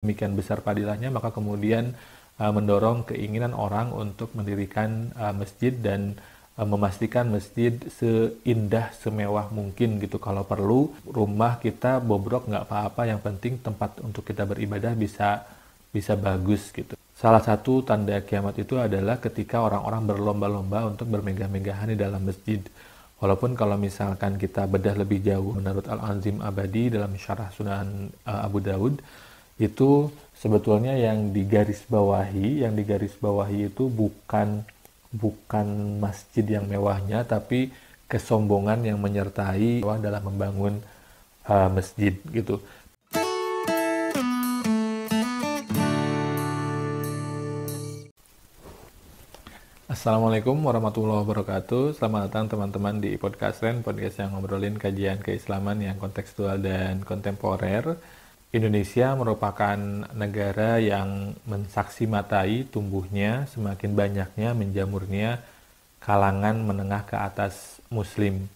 demikian besar padilahnya, maka kemudian mendorong keinginan orang untuk mendirikan masjid dan memastikan masjid seindah, semewah mungkin gitu. Kalau perlu rumah kita bobrok nggak apa-apa, yang penting tempat untuk kita beribadah bisa bagus gitu. Salah satu tanda kiamat itu adalah ketika orang-orang berlomba-lomba untuk bermegah-megahan di dalam masjid. Walaupun kalau misalkan kita bedah lebih jauh, menurut Al-Azim Abadi dalam Syarah Sunan Abu Daud, itu sebetulnya yang digarisbawahi itu bukan masjid yang mewahnya, tapi kesombongan yang menyertai dalam membangun masjid gitu. Assalamualaikum warahmatullahi wabarakatuh. Selamat datang teman-teman di Podcast Ren, podcast yang ngobrolin kajian keislaman yang kontekstual dan kontemporer. Indonesia merupakan negara yang mensaksi matai tumbuhnya, semakin banyaknya, menjamurnya kalangan menengah ke atas muslim.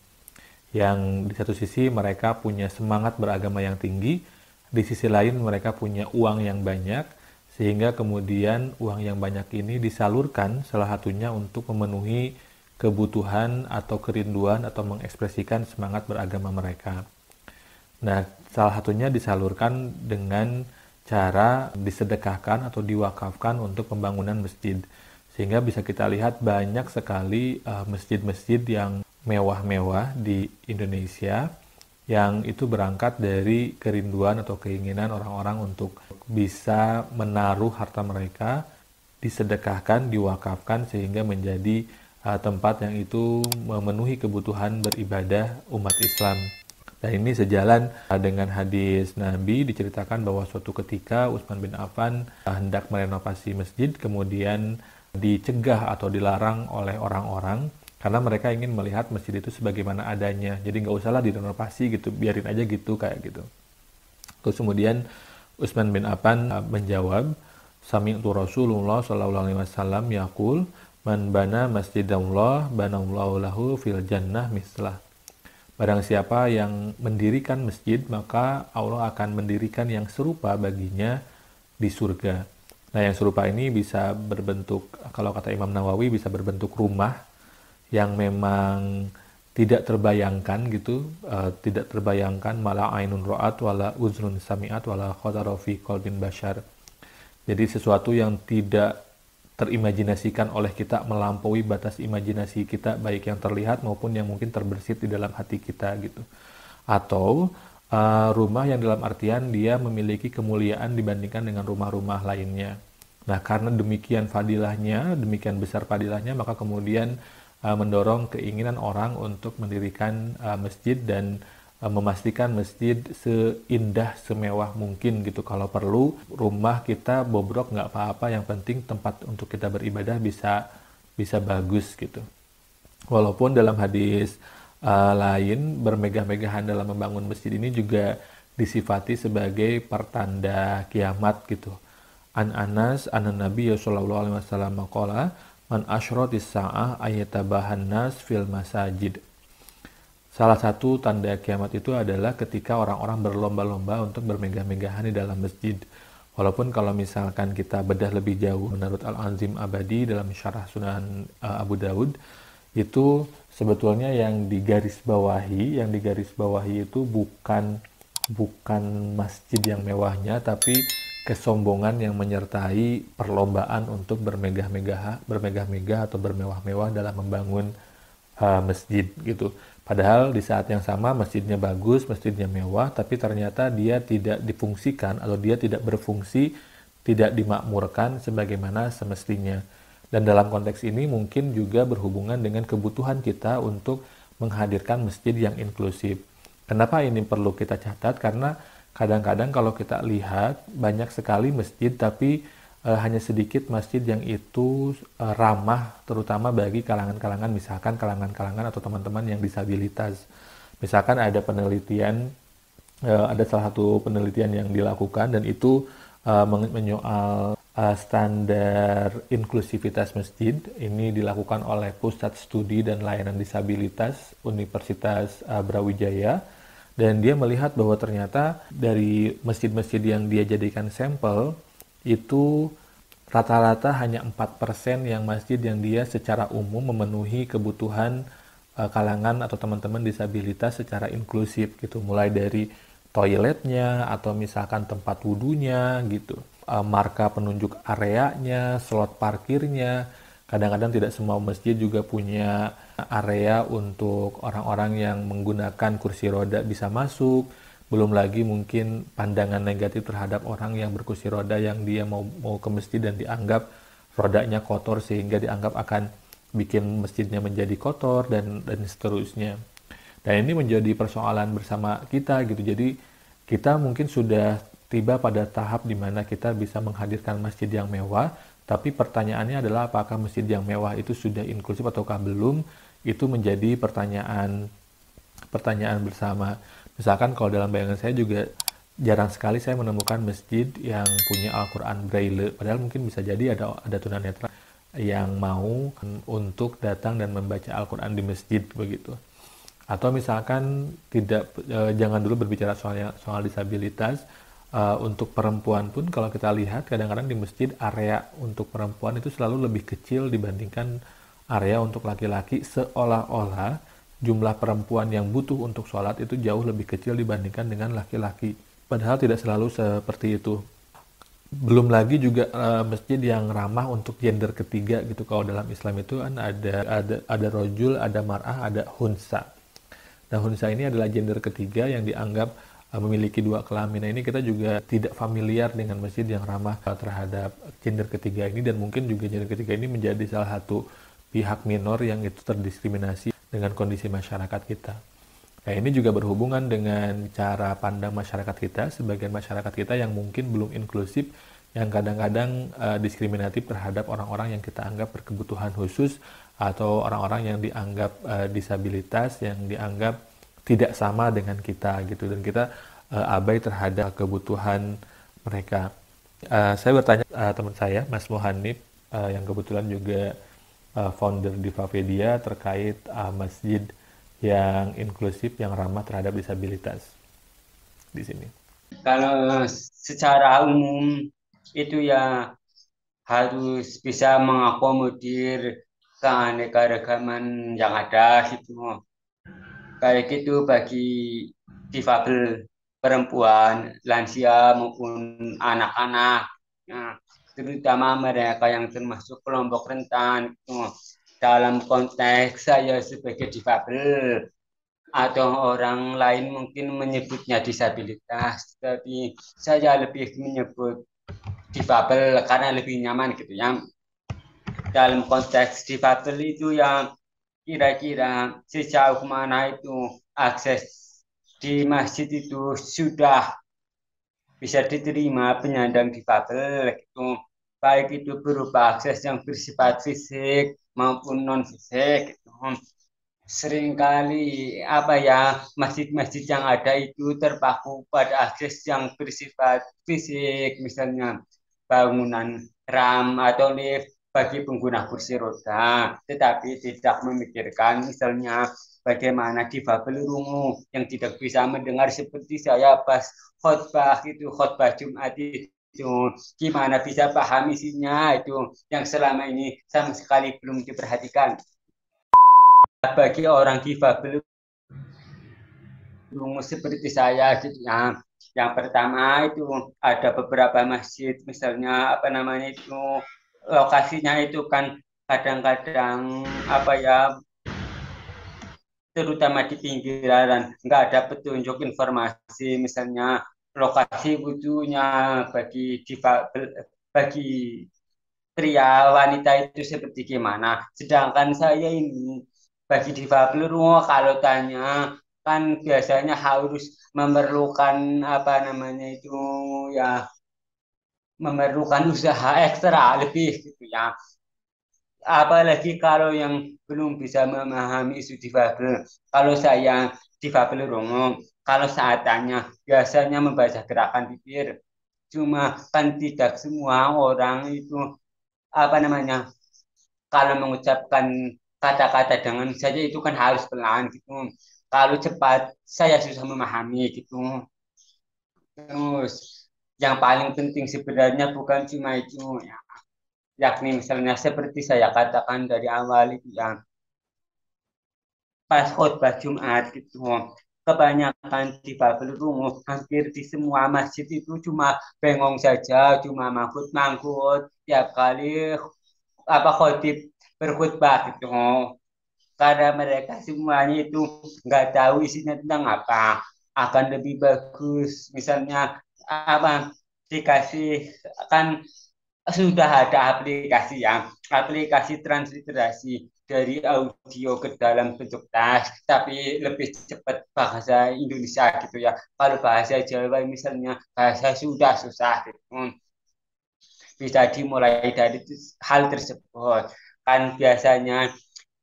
Yang di satu sisi mereka punya semangat beragama yang tinggi, di sisi lain mereka punya uang yang banyak, sehingga kemudian uang yang banyak ini disalurkan salah satunya untuk memenuhi kebutuhan atau kerinduan atau mengekspresikan semangat beragama mereka. Nah, salah satunya disalurkan dengan cara disedekahkan atau diwakafkan untuk pembangunan masjid. Sehingga bisa kita lihat banyak sekali masjid-masjid yang mewah-mewah di Indonesia, yang itu berangkat dari kerinduan atau keinginan orang-orang untuk bisa menaruh harta mereka, disedekahkan, diwakafkan, sehingga menjadi tempat yang itu memenuhi kebutuhan beribadah umat Islam. Dan ini sejalan dengan hadis Nabi, diceritakan bahwa suatu ketika Utsman bin Affan hendak merenovasi masjid, kemudian dicegah atau dilarang oleh orang-orang karena mereka ingin melihat masjid itu sebagaimana adanya. Jadi nggak usahlah direnovasi gitu, biarin aja gitu kayak gitu. Terus kemudian Utsman bin Affan menjawab, "Sami'tu Rasulullah sallallahu alaihi wasallam yaqul, man bana masjidallah banallahu lahu fil jannah mislah." Barang siapa yang mendirikan masjid, maka Allah akan mendirikan yang serupa baginya di surga. Nah, yang serupa ini bisa berbentuk, kalau kata Imam Nawawi, bisa berbentuk rumah yang memang tidak terbayangkan gitu, tidak terbayangkan, mala ainun ra'at wala uzrun sami'at wala khatara fi qalbin bashar. Jadi sesuatu yang tidak terimajinasikan oleh kita, melampaui batas imajinasi kita, baik yang terlihat maupun yang mungkin terbersit di dalam hati kita gitu. Atau rumah yang dalam artian dia memiliki kemuliaan dibandingkan dengan rumah-rumah lainnya. Nah, karena demikian fadilahnya, demikian besar fadilahnya, maka kemudian mendorong keinginan orang untuk mendirikan masjid dan memastikan masjid seindah, semewah mungkin gitu. Kalau perlu rumah kita bobrok nggak apa-apa, yang penting tempat untuk kita beribadah bisa bagus gitu. Walaupun dalam hadis lain, bermegah-megahan dalam membangun masjid ini juga disifati sebagai pertanda kiamat gitu. An Anas anan Nabi sallallahu alaihi wasallam qala, man asyratis sa'ah ayatabahan nas fil masajid. Salah satu tanda kiamat itu adalah ketika orang-orang berlomba-lomba untuk bermegah-megahan di dalam masjid. Walaupun kalau misalkan kita bedah lebih jauh, menurut Al-Azim Abadi dalam Syarah Sunan Abu Daud, itu sebetulnya yang digarisbawahi itu bukan masjid yang mewahnya, tapi kesombongan yang menyertai perlombaan untuk bermegah-megah atau bermewah-mewah dalam membangun masjid gitu. Padahal di saat yang sama masjidnya bagus, masjidnya mewah, tapi ternyata dia tidak difungsikan atau dia tidak berfungsi, tidak dimakmurkan sebagaimana semestinya. Dan dalam konteks ini mungkin juga berhubungan dengan kebutuhan kita untuk menghadirkan masjid yang inklusif. Kenapa ini perlu kita catat? Karena kadang-kadang kalau kita lihat banyak sekali masjid, tapi hanya sedikit masjid yang itu ramah terutama bagi kalangan-kalangan, misalkan kalangan-kalangan atau teman-teman yang disabilitas. Misalkan ada penelitian, ada salah satu penelitian yang dilakukan, dan itu menyoal standar inklusivitas masjid. Ini dilakukan oleh Pusat Studi dan Layanan Disabilitas Universitas Brawijaya. Dan dia melihat bahwa ternyata dari masjid-masjid yang dia jadikan sampel, itu rata-rata hanya 4% yang masjid yang dia secara umum memenuhi kebutuhan kalangan atau teman-teman disabilitas secara inklusif gitu. Mulai dari toiletnya atau misalkan tempat wudhunya gitu. Marka penunjuk areanya, slot parkirnya. Kadang-kadang tidak semua masjid juga punya area untuk orang-orang yang menggunakan kursi roda bisa masuk. Belum lagi mungkin pandangan negatif terhadap orang yang berkursi roda yang dia mau ke masjid dan dianggap rodanya kotor sehingga dianggap akan bikin masjidnya menjadi kotor dan seterusnya. Dan ini menjadi persoalan bersama kita gitu. Jadi kita mungkin sudah tiba pada tahap di mana kita bisa menghadirkan masjid yang mewah, tapi pertanyaannya adalah apakah masjid yang mewah itu sudah inklusif ataukah belum? Itu menjadi pertanyaan bersama. Misalkan kalau dalam bayangan saya juga jarang sekali saya menemukan masjid yang punya Al-Quran Braille. Padahal mungkin bisa jadi ada tunanetra yang mau untuk datang dan membaca Al-Quran di masjid begitu. Atau misalkan jangan dulu berbicara soal disabilitas. Untuk perempuan pun kalau kita lihat kadang-kadang di masjid area untuk perempuan itu selalu lebih kecil dibandingkan area untuk laki-laki, seolah-olah jumlah perempuan yang butuh untuk sholat itu jauh lebih kecil dibandingkan dengan laki-laki. Padahal tidak selalu seperti itu. Belum lagi juga masjid yang ramah untuk gender ketiga gitu. Kalau dalam Islam itu kan ada rojul, ada mar'ah, ada hunsa. Nah, hunsa ini adalah gender ketiga yang dianggap memiliki dua kelamin. Nah, ini kita juga tidak familiar dengan masjid yang ramah terhadap gender ketiga ini, dan mungkin juga gender ketiga ini menjadi salah satu pihak minor yang itu terdiskriminasi dengan kondisi masyarakat kita. Nah, ini juga berhubungan dengan cara pandang masyarakat kita, sebagian masyarakat kita yang mungkin belum inklusif, yang kadang-kadang diskriminatif terhadap orang-orang yang kita anggap berkebutuhan khusus atau orang-orang yang dianggap disabilitas, yang dianggap tidak sama dengan kita gitu, dan kita abai terhadap kebutuhan mereka. Saya bertanya teman saya, Mas Mohanif, yang kebetulan juga founder di Favedia, terkait masjid yang inklusif, yang ramah terhadap disabilitas di sini. Kalau secara umum itu ya harus bisa mengakomodir keanekaragaman yang ada gitu. Kayak gitu bagi difabel perempuan, lansia maupun anak-anak. Nah, terutama mereka yang termasuk kelompok rentan gitu. Dalam konteks saya sebagai difabel atau orang lain mungkin menyebutnya disabilitas, tapi saya lebih menyebut difabel karena lebih nyaman gitu ya. Dalam konteks difabel itu yang kira-kira sejauh mana itu akses di masjid itu sudah bisa diterima penyandang difabel gitu, baik itu berupa akses yang bersifat fisik maupun non fisik gitu. Seringkali apa ya, masjid-masjid yang ada itu terpaku pada akses yang bersifat fisik, misalnya bangunan ram atau lift bagi pengguna kursi roda, tetapi tidak memikirkan misalnya bagaimana difabel rungu yang tidak bisa mendengar seperti saya pas khotbah itu, khotbah Jumat itu, gimana bisa paham isinya itu yang selama ini sama sekali belum diperhatikan. Bagi orang difabel seperti saya gitu ya. Yang pertama itu ada beberapa masjid, misalnya apa namanya itu, lokasinya itu kan kadang-kadang apa ya, terutama di pinggiran nggak ada petunjuk informasi, misalnya lokasi wudhunya bagi difabel, bagi pria wanita itu seperti gimana. Sedangkan saya ini bagi difabel kalau tanya kan biasanya harus memerlukan apa namanya itu ya, memerlukan usaha ekstra lebih gitu ya. Apalagi kalau yang belum bisa memahami isu difabel. Kalau saya difabel umum, kalau saat tanya biasanya membaca gerakan bibir. Cuma kan tidak semua orang itu apa namanya, kalau mengucapkan kata-kata dengan saja itu kan harus pelan gitu. Kalau cepat saya susah memahami gitu. Terus yang paling penting sebenarnya bukan cuma itu ya, yakni misalnya seperti saya katakan dari awal itu yang pas khotbah Jumat gitu. Kebanyakan di Babel Rungu, hampir di semua masjid itu cuma bengong saja, cuma mangkut-mangkut tiap kali apa khotib berkhutbah gitu. Karena mereka semuanya itu nggak tahu isinya tentang apa. Akan lebih bagus misalnya apa dikasih kan sudah ada aplikasi transliterasi dari audio ke dalam bentuk teks, tapi lebih cepat bahasa Indonesia gitu ya. Kalau bahasa Jawa misalnya bahasa sudah susah gitu. Bisa dimulai dari hal tersebut. Kan biasanya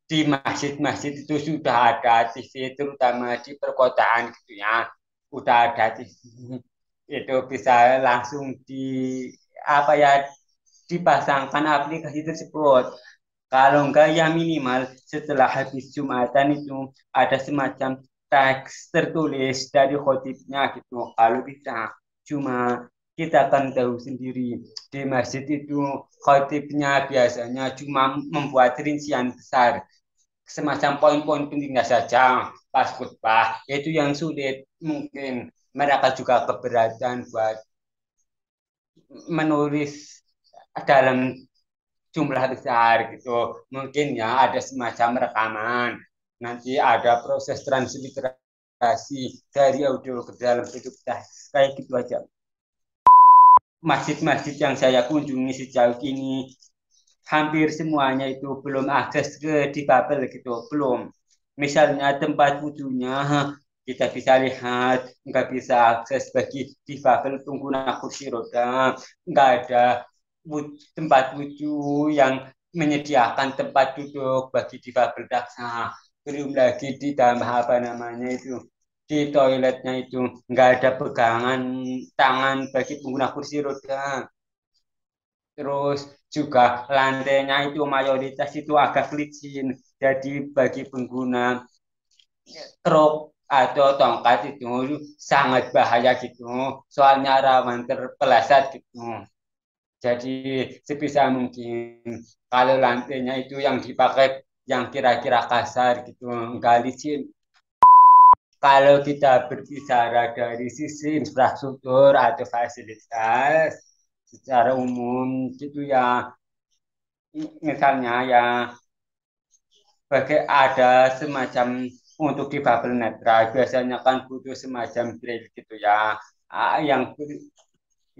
di masjid-masjid itu sudah ada TV, terutama di perkotaan gitu ya. Udah ada TV. Itu bisa langsung di apa ya dipasangkan aplikasi tersebut. Kalau enggak ya minimal setelah habis Jumatan itu ada semacam teks tertulis dari khotibnya gitu. Kalau bisa cuma kita akan tahu sendiri di masjid itu khotibnya biasanya cuma membuat rincian besar semacam poin-poin pentingnya saja pas khutbah itu yang sulit mungkin mereka juga keberatan buat menulis dalam jumlah besar gitu. Mungkin ya ada semacam rekaman. Nanti ada proses transliterasi dari audio ke dalam bentuk teks. Kayak gitu aja. Masjid-masjid yang saya kunjungi sejauh ini hampir semuanya itu belum akses ke difabel gitu, belum. Misalnya tempat wudhunya kita bisa lihat nggak bisa akses bagi difabel pengguna kursi roda, nggak ada tempat wudhu yang menyediakan tempat duduk bagi difabel daksa. Belum lagi ditambah apa namanya itu di toiletnya itu nggak ada pegangan tangan bagi pengguna kursi roda. Terus juga lantainya itu mayoritas itu agak licin. Jadi bagi pengguna truk atau tongkat itu sangat bahaya gitu. Soalnya rawan terpeleset gitu. Jadi sebisa mungkin kalau lantainya itu yang dipakai yang kira-kira kasar gitu, enggak licin. Kalau kita berbicara dari sisi infrastruktur atau fasilitas secara umum gitu ya, misalnya ya ada semacam untuk di bubble netral biasanya kan butuh semacam drill gitu ya,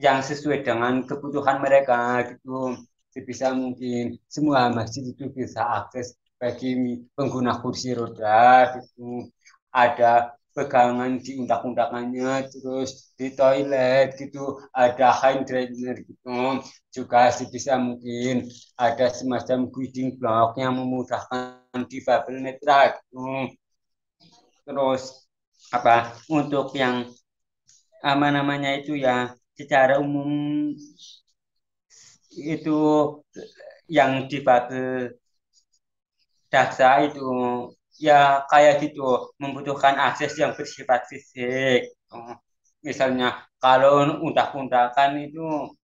yang sesuai dengan kebutuhan mereka gitu. Sebisa mungkin semua masjid itu bisa akses bagi pengguna kursi roda gitu. Ada pegangan di undak-undakannya, terus di toilet gitu ada hand drainer gitu. Juga sebisa mungkin ada semacam guiding block yang memudahkan di bubble netral gitu. Terus apa untuk yang apa namanya itu ya secara umum itu yang difabel daksa itu ya kayak gitu membutuhkan akses yang bersifat fisik. Misalnya kalau undak-undakan itu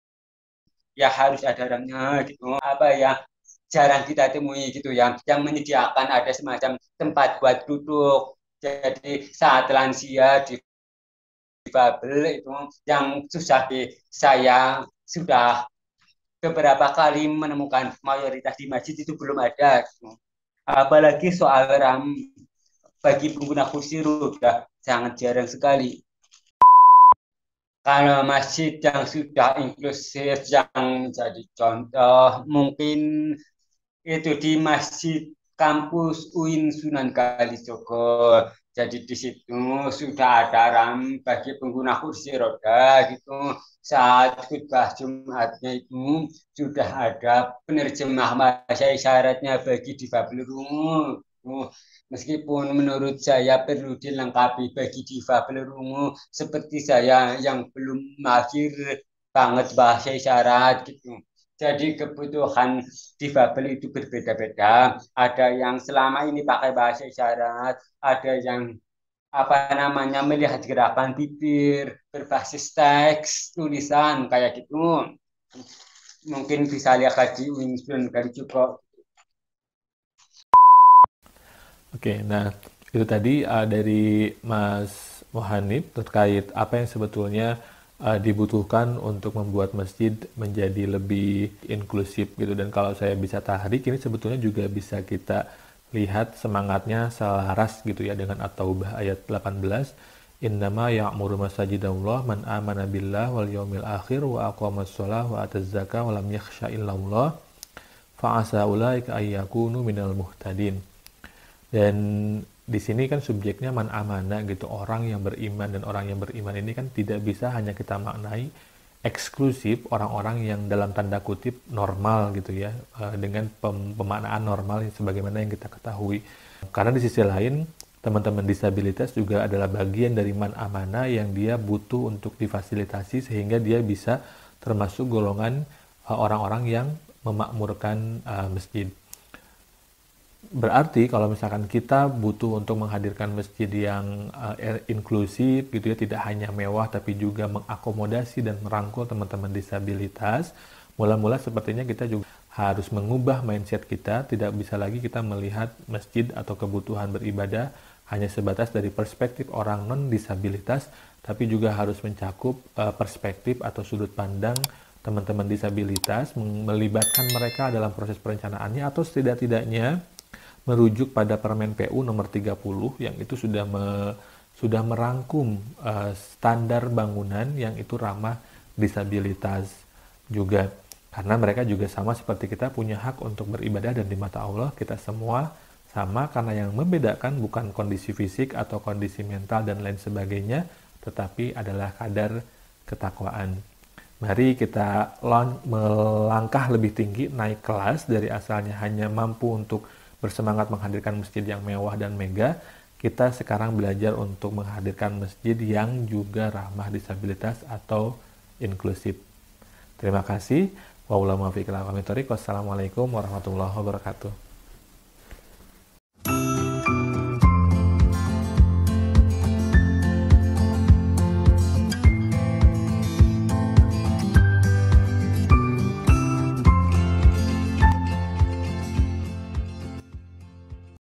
ya harus ada orangnya gitu apa ya jarang kita temui gitu ya yang menyediakan ada semacam tempat buat duduk. Jadi saat lansia di difabel itu yang susah di saya sudah beberapa kali menemukan mayoritas di masjid itu belum ada. Apalagi soal RAM bagi pengguna kursi roda sangat jarang sekali. Kalau masjid yang sudah inklusif yang menjadi contoh mungkin itu di masjid kampus UIN Sunan Kalijogo. Jadi di situ sudah ada RAM bagi pengguna kursi roda gitu. Saat khutbah Jumatnya itu sudah ada penerjemah bahasa isyaratnya bagi difabel rungu. Meskipun menurut saya perlu dilengkapi bagi difabel rungu seperti saya yang belum mahir banget bahasa isyarat gitu. Jadi kebutuhan difabel itu berbeda-beda. Ada yang selama ini pakai bahasa isyarat, ada yang apa namanya melihat gerakan bibir berbasis teks tulisan kayak gitu mungkin bisa lihat di Winston kali juga. Oke, nah itu tadi dari Mas Mohanib terkait apa yang sebetulnya dibutuhkan untuk membuat masjid menjadi lebih inklusif gitu. Dan kalau saya bisa tarik, ini sebetulnya juga bisa kita lihat semangatnya selaras gitu ya dengan At-Taubah ayat 18. Innama ya'muru masajidallah man amana billah wal yaumil akhir wa aqamas shalah wa ataz zakah wa lam yakhsha illallah fa'asa ulaika ayyakunu minal muhtadin. Dan di sini kan subjeknya man amana gitu, orang yang beriman, dan orang yang beriman ini kan tidak bisa hanya kita maknai eksklusif orang-orang yang dalam tanda kutip normal gitu ya, dengan pemaknaan normal sebagaimana yang kita ketahui. Karena di sisi lain teman-teman disabilitas juga adalah bagian dari man amana yang dia butuh untuk difasilitasi sehingga dia bisa termasuk golongan orang-orang yang memakmurkan masjid. Berarti kalau misalkan kita butuh untuk menghadirkan masjid yang inklusif gitu ya, tidak hanya mewah tapi juga mengakomodasi dan merangkul teman-teman disabilitas, mula-mula sepertinya kita juga harus mengubah mindset kita. Tidak bisa lagi kita melihat masjid atau kebutuhan beribadah hanya sebatas dari perspektif orang non-disabilitas, tapi juga harus mencakup perspektif atau sudut pandang teman-teman disabilitas, melibatkan mereka dalam proses perencanaannya, atau setidak-tidaknya merujuk pada Permen PU nomor 30 yang itu sudah merangkum standar bangunan yang itu ramah disabilitas juga. Karena mereka juga sama seperti kita punya hak untuk beribadah, dan di mata Allah kita semua sama, karena yang membedakan bukan kondisi fisik atau kondisi mental dan lain sebagainya, tetapi adalah kadar ketakwaan. Mari kita melangkah lebih tinggi, naik kelas dari asalnya hanya mampu untuk bersemangat menghadirkan masjid yang mewah dan megah. Kita sekarang belajar untuk menghadirkan masjid yang juga ramah disabilitas atau inklusif. Terima kasih. Wassalamualaikum warahmatullahi wabarakatuh.